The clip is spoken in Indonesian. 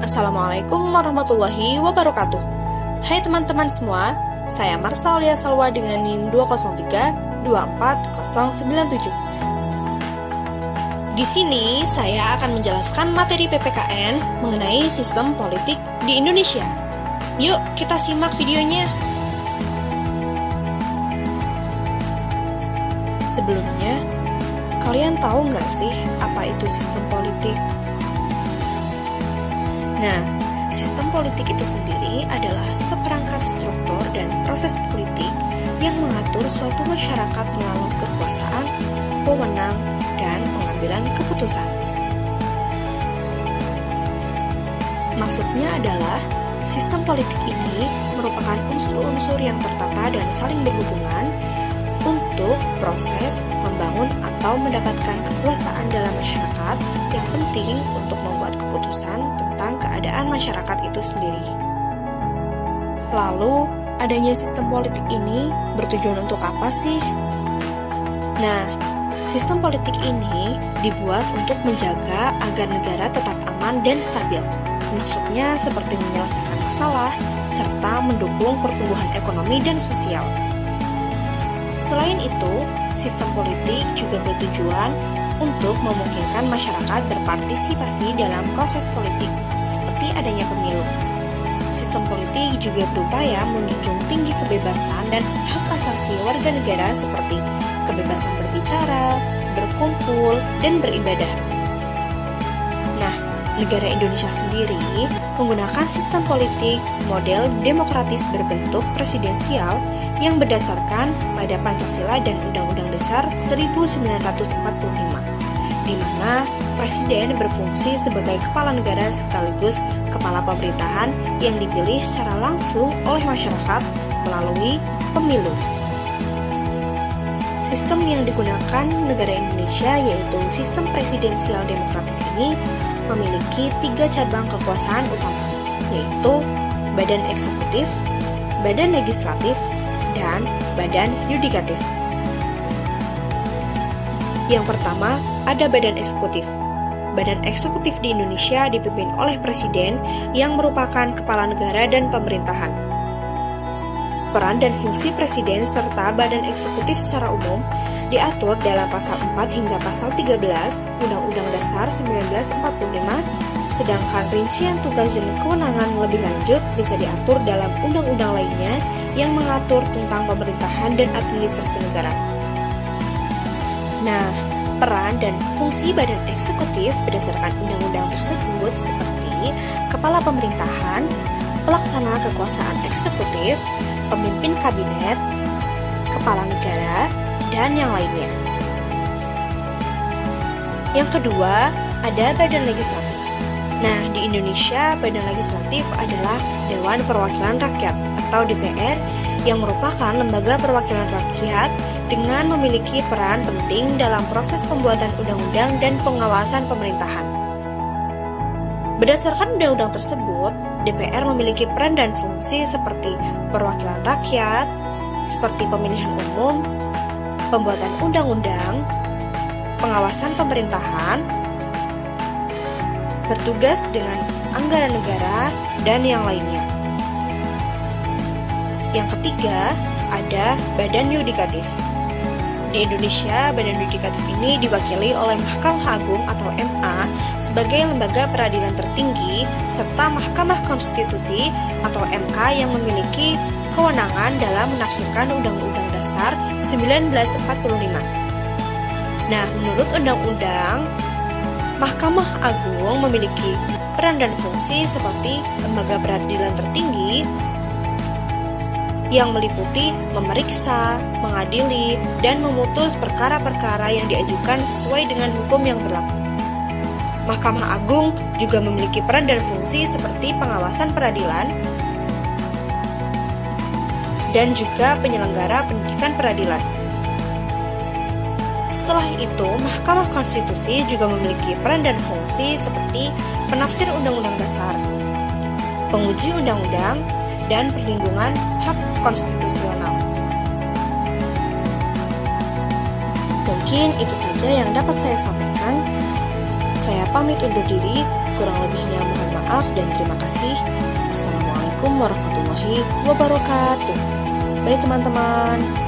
Assalamualaikum warahmatullahi wabarakatuh. Hai teman-teman semua, saya Marsha Aulia Salwa dengan NIM 203-24097. Di sini saya akan menjelaskan materi PPKN mengenai sistem politik di Indonesia. Yuk kita simak videonya. Sebelumnya, kalian tahu nggak sih apa itu sistem politik? Nah, sistem politik itu sendiri adalah seperangkat struktur dan proses politik yang mengatur suatu masyarakat melalui kekuasaan, wewenang, dan pengambilan keputusan. Maksudnya adalah, sistem politik ini merupakan unsur-unsur yang tertata dan saling berhubungan untuk proses membangun atau mendapatkan kekuasaan dalam masyarakat yang penting untuk membuat keputusan tentang keadaan masyarakat itu sendiri. Lalu, adanya sistem politik ini bertujuan untuk apa sih? Nah, sistem politik ini dibuat untuk menjaga agar negara tetap aman dan stabil. Maksudnya seperti menyelesaikan masalah serta mendukung pertumbuhan ekonomi dan sosial. Selain itu, sistem politik juga bertujuan untuk memungkinkan masyarakat berpartisipasi dalam proses politik, seperti adanya pemilu. Sistem politik juga berupaya menjunjung tinggi kebebasan dan hak asasi warga negara seperti kebebasan berbicara, berkumpul, dan beribadah. Nah, negara Indonesia sendiri menggunakan sistem politik model demokratis berbentuk presidensial yang berdasarkan pada Pancasila dan Undang-Undang Dasar 1945, di mana presiden berfungsi sebagai kepala negara sekaligus kepala pemerintahan yang dipilih secara langsung oleh masyarakat melalui pemilu. Sistem yang digunakan negara Indonesia yaitu sistem presidensial demokratis ini memiliki 3 cabang kekuasaan utama, yaitu badan eksekutif, badan legislatif, dan badan yudikatif. Yang pertama, ada badan eksekutif. Badan eksekutif di Indonesia dipimpin oleh presiden yang merupakan kepala negara dan pemerintahan. Peran dan fungsi presiden serta badan eksekutif secara umum diatur dalam pasal 4 hingga pasal 13 Undang-Undang Dasar 1945, sedangkan rincian tugas dan kewenangan lebih lanjut bisa diatur dalam undang-undang lainnya yang mengatur tentang pemerintahan dan administrasi negara. Nah, peran dan fungsi badan eksekutif berdasarkan undang-undang tersebut seperti kepala pemerintahan, pelaksana kekuasaan eksekutif, pemimpin kabinet, kepala negara, dan yang lainnya. Yang kedua, ada badan legislatif. Nah, di Indonesia, badan legislatif adalah Dewan Perwakilan Rakyat atau DPR yang merupakan lembaga perwakilan rakyat dengan memiliki peran penting dalam proses pembuatan undang-undang dan pengawasan pemerintahan. Berdasarkan undang-undang tersebut, DPR memiliki peran dan fungsi seperti perwakilan rakyat, seperti pemilihan umum, pembuatan undang-undang, pengawasan pemerintahan, bertugas dengan anggaran negara, dan yang lainnya. Yang ketiga, ada badan yudikatif. Di Indonesia, badan yudikatif ini diwakili oleh Mahkamah Agung atau MA sebagai lembaga peradilan tertinggi serta Mahkamah Konstitusi atau MK yang memiliki kewenangan dalam menafsirkan Undang-Undang Dasar 1945. Nah, menurut Undang-Undang, Mahkamah Agung memiliki peran dan fungsi seperti lembaga peradilan tertinggi yang meliputi memeriksa, mengadili, dan memutus perkara-perkara yang diajukan sesuai dengan hukum yang berlaku. Mahkamah Agung juga memiliki peran dan fungsi seperti pengawasan peradilan dan juga penyelenggara pendidikan peradilan. Setelah itu, Mahkamah Konstitusi juga memiliki peran dan fungsi seperti penafsir Undang-Undang Dasar, penguji undang-undang, dan perlindungan hak konstitusional. Mungkin itu saja yang dapat saya sampaikan. Saya pamit undur diri, kurang lebihnya mohon maaf. maaf dan terima kasih. Assalamualaikum warahmatullahi wabarakatuh. Baik teman-teman.